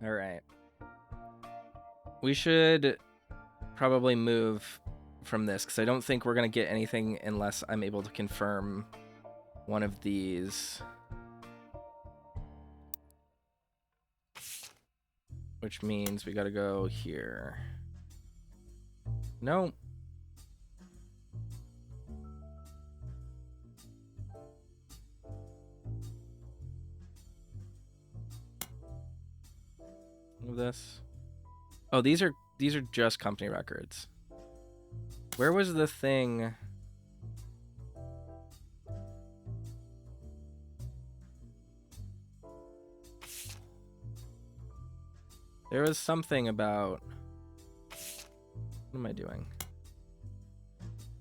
All right. We should probably move from this because I don't think we're going to get anything unless I'm able to confirm one of these. Which means we got to go here. No. Move this. Oh, these are just company records. Where was the thing? There was something about. What am I doing?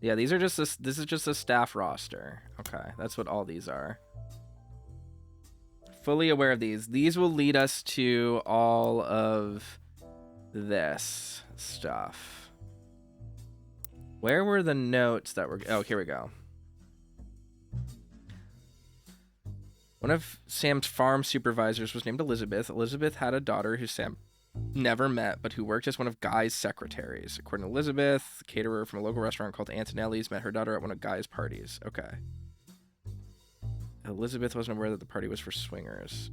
Yeah, these are just this is just a staff roster. Okay, that's what all these are. Fully aware of these. These will lead us to all of this stuff. Where were the notes that were... Oh, here we go. One of Sam's farm supervisors was named Elizabeth. Elizabeth had a daughter who Sam never met, but who worked as one of Guy's secretaries. According to Elizabeth, the caterer from a local restaurant called Antonelli's met her daughter at one of Guy's parties. Okay. Elizabeth wasn't aware that the party was for swingers.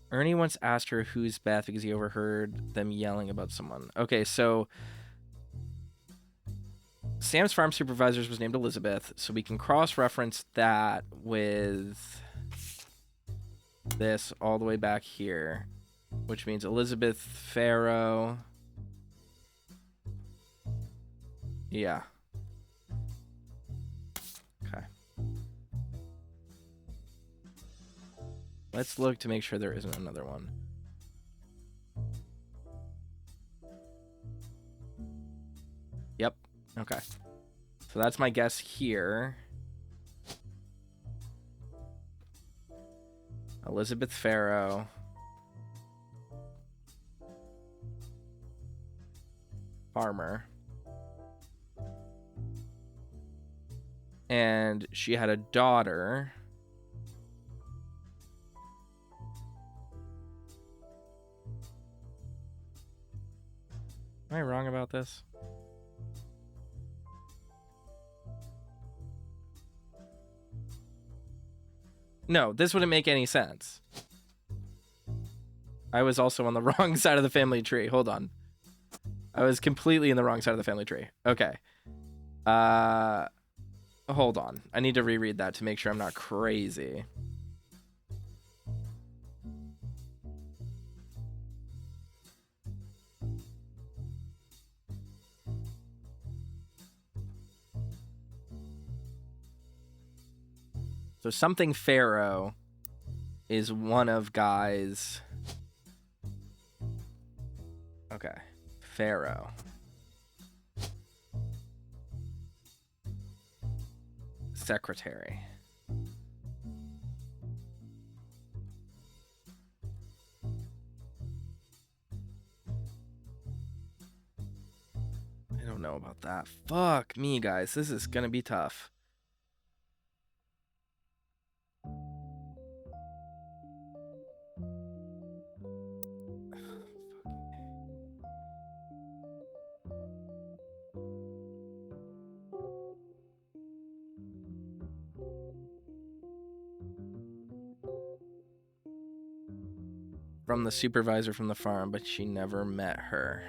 Ernie once asked her who's Beth because he overheard them yelling about someone. Okay, so Sam's farm supervisors was named Elizabeth, so we can cross-reference that with this all the way back here, which means Elizabeth Farrow. Yeah. Okay. Let's look to make sure there isn't another one. Yep. Okay. So that's my guess here. Elizabeth Farrow. Farmer. And she had a daughter. Am I wrong about this? No, this wouldn't make any sense. I was also on the wrong side of the family tree. Hold on. I was completely in the wrong side of the family tree. Okay. Hold on. I need to reread that to make sure I'm not crazy. So something Pharaoh is one of Guy's. Okay. Pharaoh. Secretary. I don't know about that. Fuck me, guys. This is gonna be tough. From the supervisor from the farm, but she never met her.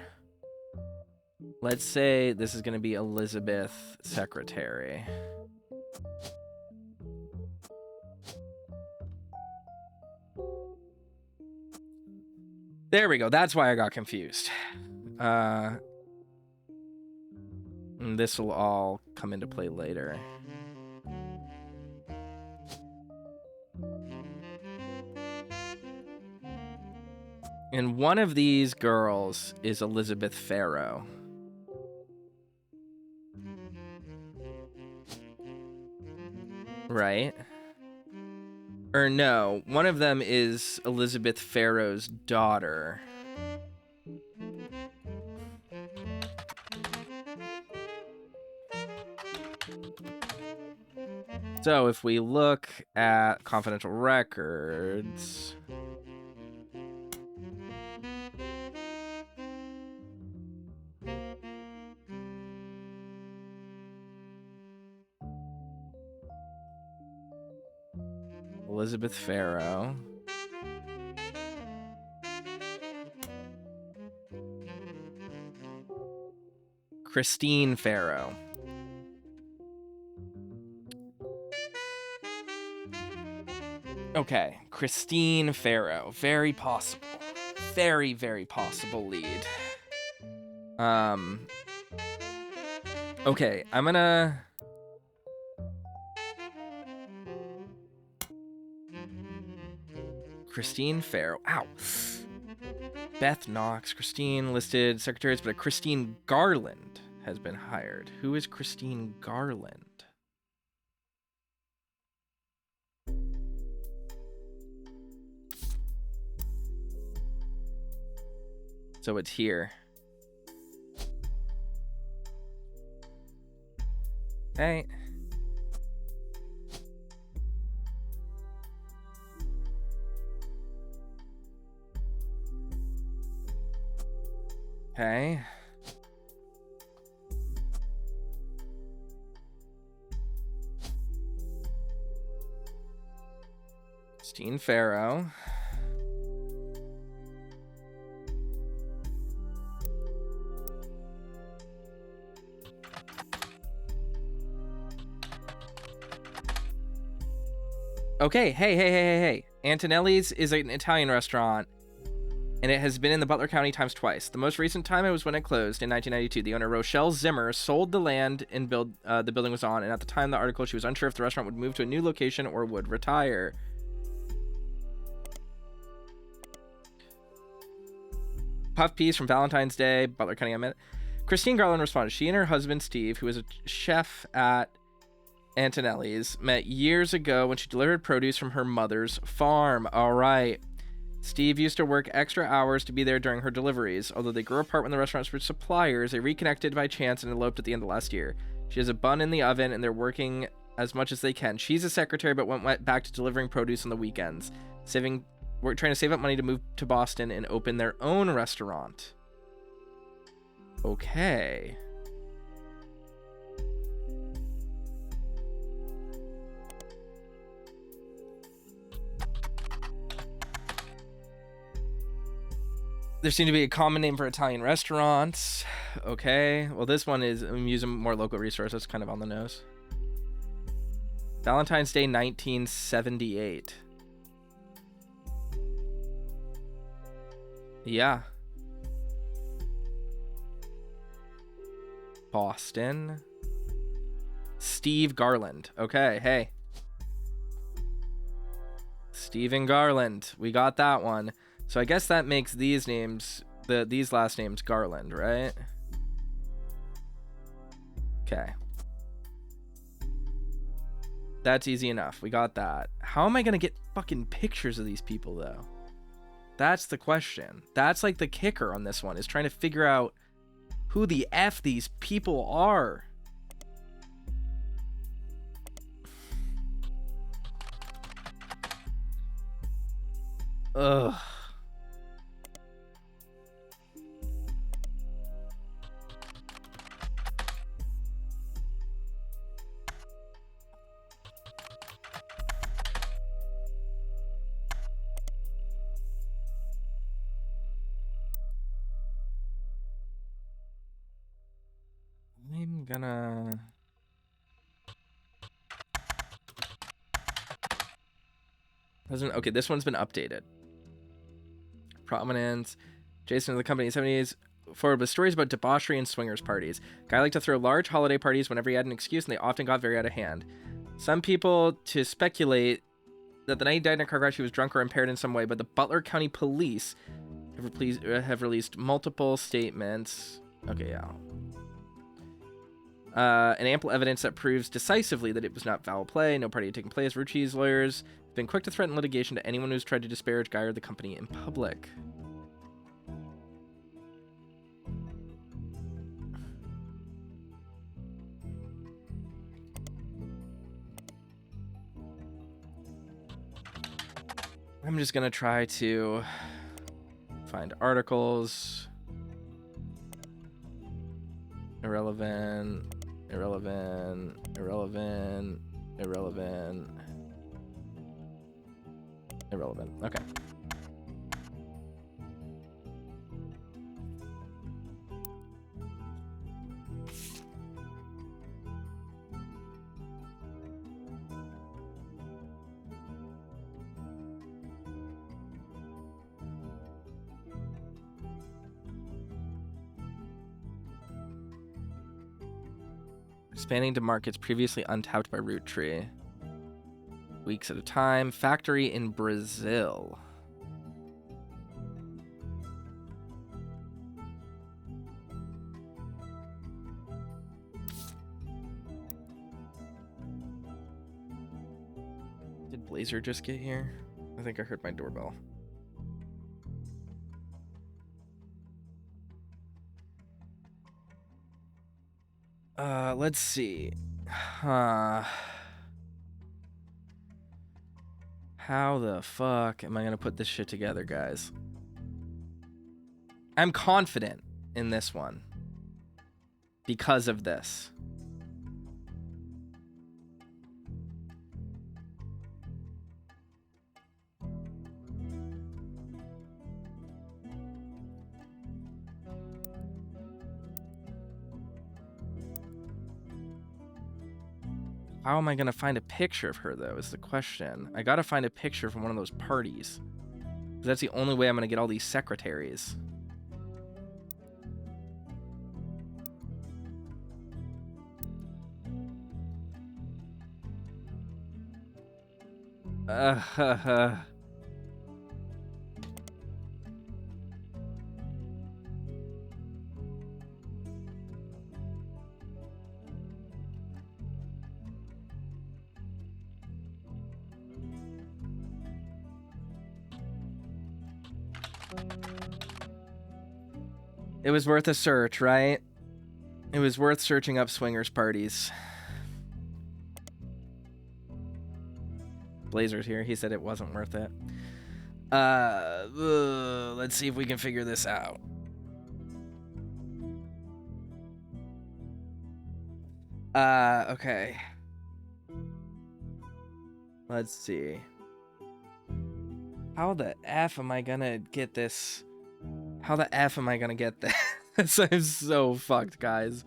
Let's say this is going to be Elizabeth, secretary. There we go. That's why I got confused. This will all come into play later. And one of these girls is Elizabeth Farrow. Right? Or no, one of them is Elizabeth Farrow's daughter. So if we look at confidential records, Elizabeth Farrow. Christine Farrow. Okay, Christine Farrow. Very possible. Very, very possible lead. Okay, I'm gonna... Christine Farrow. Ow. Beth Knox. Christine listed secretaries, but a Christine Garland has been hired. Who is Christine Garland? So it's here. Hey. Okay. Christine Farrow. Okay, hey. Antonelli's is an Italian restaurant, and it has been in the Butler County times twice. The most recent time it was when it closed in 1992. The owner, Rochelle Zimmer, sold the land and the building was on, and at the time of the article, she was unsure if the restaurant would move to a new location or would retire. Puff piece from Valentine's Day, Butler County, I meant. Christine Garland responded. She and her husband, Steve, who was a chef at Antonelli's, met years ago when she delivered produce from her mother's farm. All right. Steve used to work extra hours to be there during her deliveries. Although they grew apart when the restaurants were suppliers, they reconnected by chance and eloped at the end of last year. She has a bun in the oven, and they're working as much as they can. She's a secretary, but went back to delivering produce on the weekends. We're trying to save up money to move to Boston and open their own restaurant. Okay. There seemed to be a common name for Italian restaurants. Okay. Well, this one is, I'm using more local resources, kind of on the nose. Valentine's Day 1978. Yeah. Boston. Steve Garland. Okay, hey. Stephen Garland. We got that one. So I guess that makes these names, these last names Garland, right? Okay. That's easy enough. We got that. How am I going to get fucking pictures of these people, though? That's the question. That's like the kicker on this one, is trying to figure out who the F these people are. Ugh. I'm gonna... Okay, this one's been updated. Prominence. Jason of the company in the 70s forward with stories about debauchery and swingers parties. Guy liked to throw large holiday parties whenever he had an excuse, and they often got very out of hand. Some people to speculate that the night he died in a car crash, he was drunk or impaired in some way, but the Butler County Police have released multiple statements. Okay, yeah. And ample evidence that proves decisively that it was not foul play. No party had taken place. Rootrees lawyers have been quick to threaten litigation to anyone who's tried to disparage Guy or the company in public. I'm just gonna try to find articles. Irrelevant, irrelevant, irrelevant, irrelevant, irrelevant. Okay. Expanding to markets previously untapped by Roottree. Weeks at a time. Factory in Brazil. Did Blazer just get here? I think I heard my doorbell. Let's see. How the fuck am I gonna put this shit together, guys? I'm confident in this one because of this. How am I going to find a picture of her, though, is the question. I got to find a picture from one of those parties. That's the only way I'm going to get all these secretaries. It was worth a search, right? It was worth searching up swingers parties. Blazer's here. He said it wasn't worth it. Let's see if we can figure this out. Okay. Let's see. How the F am I gonna get this? How the F am I gonna get this? I'm so fucked, guys.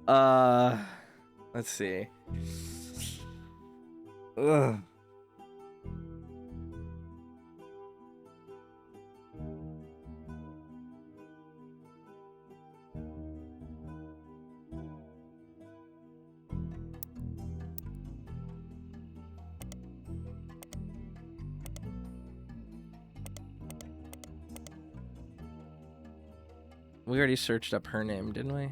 Let's see. Ugh. We already searched up her name, didn't we?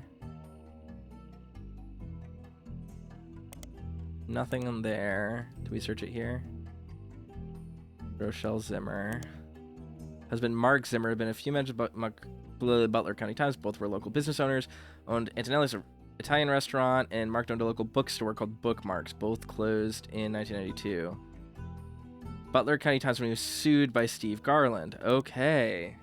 Nothing on there. Did we search it here? Rochelle Zimmer. Husband Mark Zimmer had been a few mentions about Butler County Times. Both were local business owners. Owned Antonelli's Italian restaurant, and Mark owned a local bookstore called Bookmarks. Both closed in 1992. Butler County Times when he was sued by Steve Garland. Okay.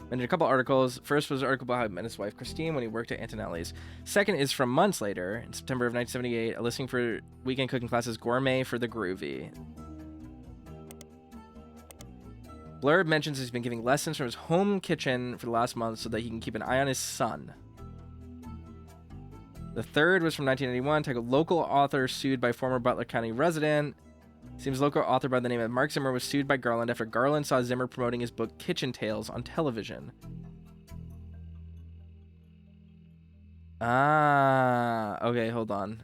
Mentioned a couple articles. First was an article about how he met his wife Christine when he worked at Antonelli's. Second is from months later, in September of 1978, a listing for weekend cooking classes Gourmet for the Groovy. Blurb mentions he's been giving lessons from his home kitchen for the last month so that he can keep an eye on his son. The third was from 1981, titled Local Author Sued by Former Butler County Resident. Seems local author by the name of Mark Zimmer was sued by Garland after Garland saw Zimmer promoting his book Kitchen Tales on television. Okay, hold on.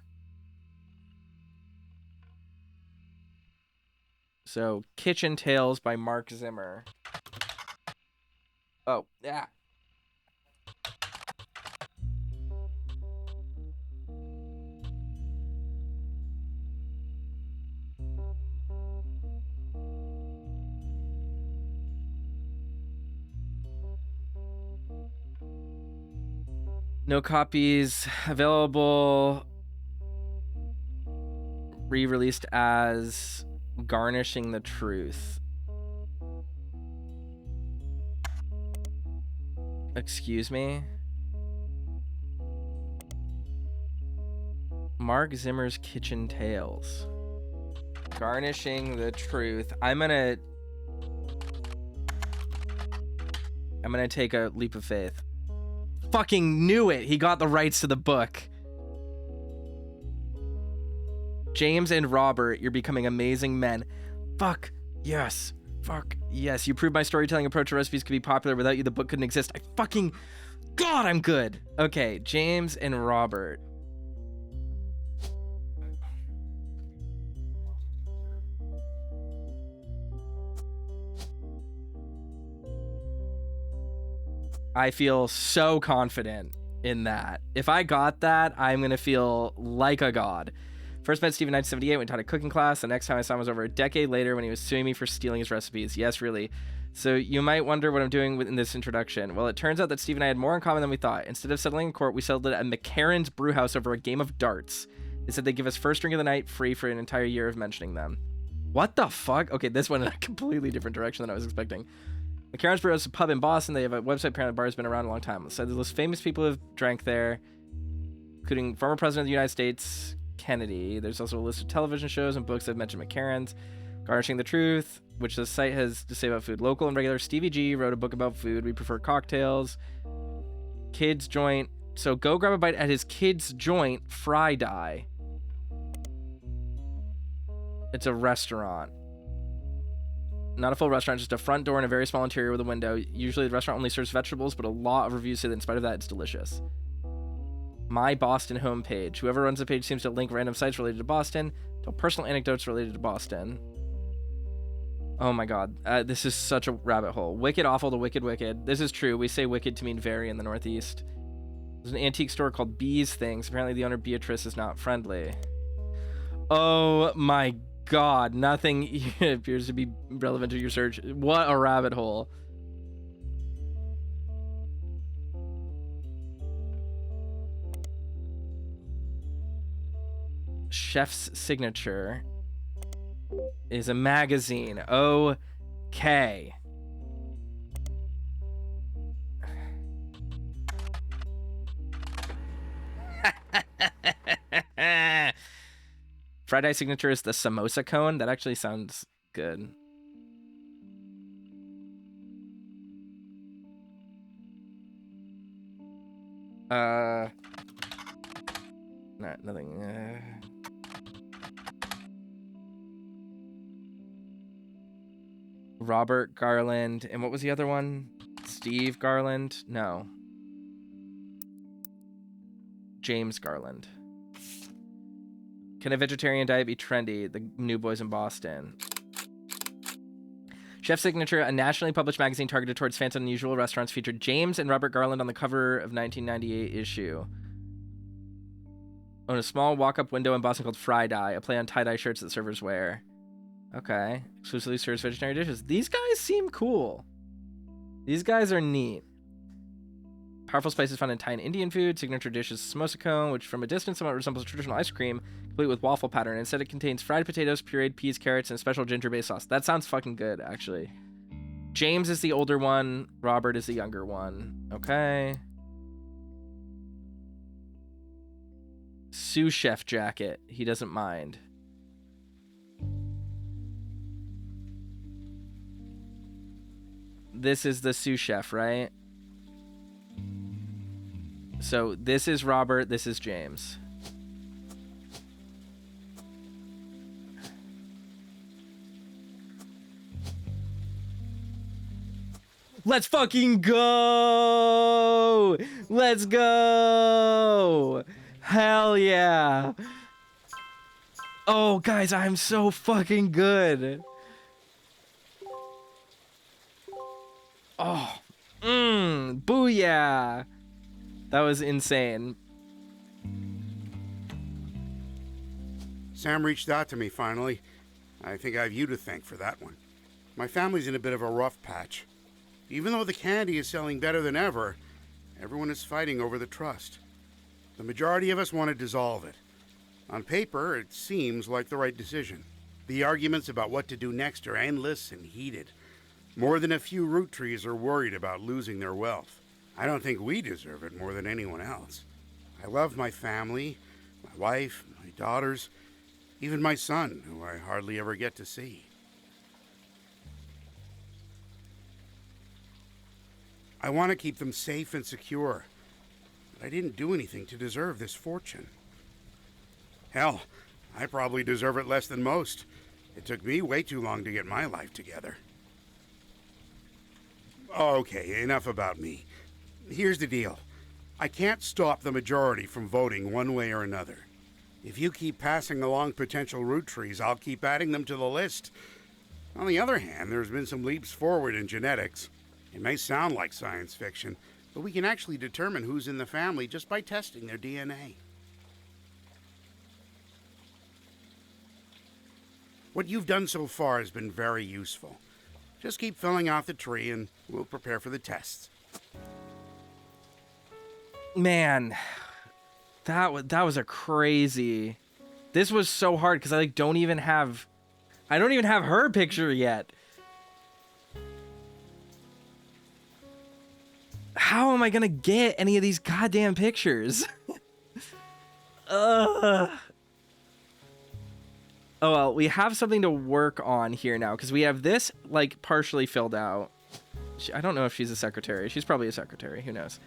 So, Kitchen Tales by Mark Zimmer. Oh, yeah. No copies available. Re-released as Garnishing the truth. Excuse me? Mark Zimmer's Kitchen Tales. Garnishing the truth. I'm gonna take a leap of faith. Fucking knew it. He got the rights to the book. James and Robert, you're becoming amazing men. Fuck yes. Fuck yes. You proved my storytelling approach to recipes could be popular. Without you, the book couldn't exist. I fucking... God, I'm good. Okay, James and Robert. I feel so confident in that. If I got that, I'm going to feel like a god. First met Steve in 1978 when he taught a cooking class. The next time I saw him was over a decade later when he was suing me for stealing his recipes. Yes, really. So you might wonder what I'm doing in this introduction. Well, it turns out that Steve and I had more in common than we thought. Instead of settling in court, we settled at McCarran's Brewhouse over a game of darts. They said they'd give us first drink of the night free for an entire year of mentioning them. What the fuck? Okay, this went in a completely different direction than I was expecting. McCarran's Brewhouse is a pub in Boston. They have a website. Apparently, the bar has been around a long time. So the most famous people who have drank there, including former president of the United States, Kennedy. There's also a list of television shows and books that have mentioned McCarran's. Garnishing the Truth, which the site has to say about food. Local and regular. Stevie G wrote a book about food. We prefer cocktails. Kids Joint. So go grab a bite at his Kids Joint Fry Die. It's a restaurant. Not a full restaurant, just a front door and a very small interior with a window. Usually the restaurant only serves vegetables, but a lot of reviews say that in spite of that, it's delicious. My Boston homepage. Whoever runs the page seems to link random sites related to Boston, tell personal anecdotes related to Boston. Oh my god. This is such a rabbit hole. Wicked awful to wicked wicked. This is true. We say wicked to mean very in the Northeast. There's an antique store called Bee's Things. Apparently the owner, Beatrice, is not friendly. Oh my god. Nothing appears to be relevant to your search. What a rabbit hole. Chef's Signature is a magazine. Okay. Friday Signature is the samosa cone. That actually sounds good. Nothing. Robert Garland. And what was the other one? Steve Garland? No. James Garland. Can a vegetarian diet be trendy? The New Boys in Boston. Chef Signature, a nationally published magazine targeted towards fans of unusual restaurants, featured James and Robert Garland on the cover of 1998 issue. Own a small walk-up window in Boston called Fry Die, a play on tie-dye shirts that servers wear. Okay. Exclusively serves vegetarian dishes. These guys seem cool. These guys are neat. Powerful spices found in Thai and Indian food. Signature dish is samosa cone, which from a distance somewhat resembles traditional ice cream, complete with waffle pattern. Instead, it contains fried potatoes, pureed peas, carrots, and a special ginger-based sauce. That sounds fucking good, actually. James is the older one. Robert is the younger one. Okay. Sous chef jacket. He doesn't mind. This is the sous chef, right? So this is Robert, this is James. Let's fucking go! Let's go! Hell yeah! Oh, guys, I'm so fucking good. Oh, booyah! That was insane. Sam reached out to me finally. I think I have you to thank for that one. My family's in a bit of a rough patch. Even though the candy is selling better than ever, everyone is fighting over the trust. The majority of us want to dissolve it. On paper, it seems like the right decision. The arguments about what to do next are endless and heated. More than a few Roottrees are worried about losing their wealth. I don't think we deserve it more than anyone else. I love my family, my wife, my daughters, even my son, who I hardly ever get to see. I want to keep them safe and secure, but I didn't do anything to deserve this fortune. Hell, I probably deserve it less than most. It took me way too long to get my life together. Okay, enough about me. Here's the deal. I can't stop the majority from voting one way or another. If you keep passing along potential Roottrees, I'll keep adding them to the list. On the other hand, there's been some leaps forward in genetics. It may sound like science fiction, but we can actually determine who's in the family just by testing their DNA. What you've done so far has been very useful. Just keep filling out the tree and we'll prepare for the tests. Man, that was a crazy... This was so hard because I don't even have her picture yet. How am I gonna get any of these goddamn pictures? Oh well, we have something to work on here now because we have this like partially filled out. I don't know if she's a secretary. She's probably a secretary. Who knows?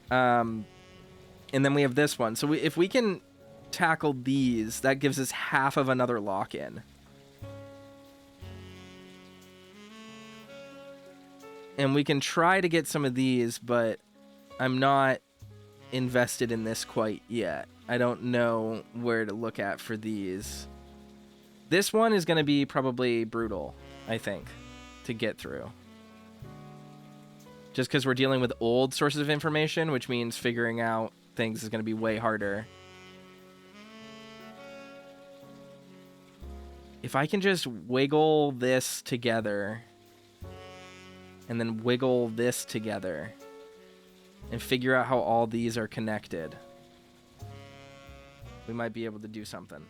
And then we have this one. So if we can tackle these, that gives us half of another lock-in. And we can try to get some of these, but I'm not invested in this quite yet. I don't know where to look at for these. This one is going to be probably brutal, I think, to get through. Just because we're dealing with old sources of information, which means figuring out things is going to be way harder. If I can just wiggle this together... and then wiggle this together and figure out how all these are connected, we might be able to do something.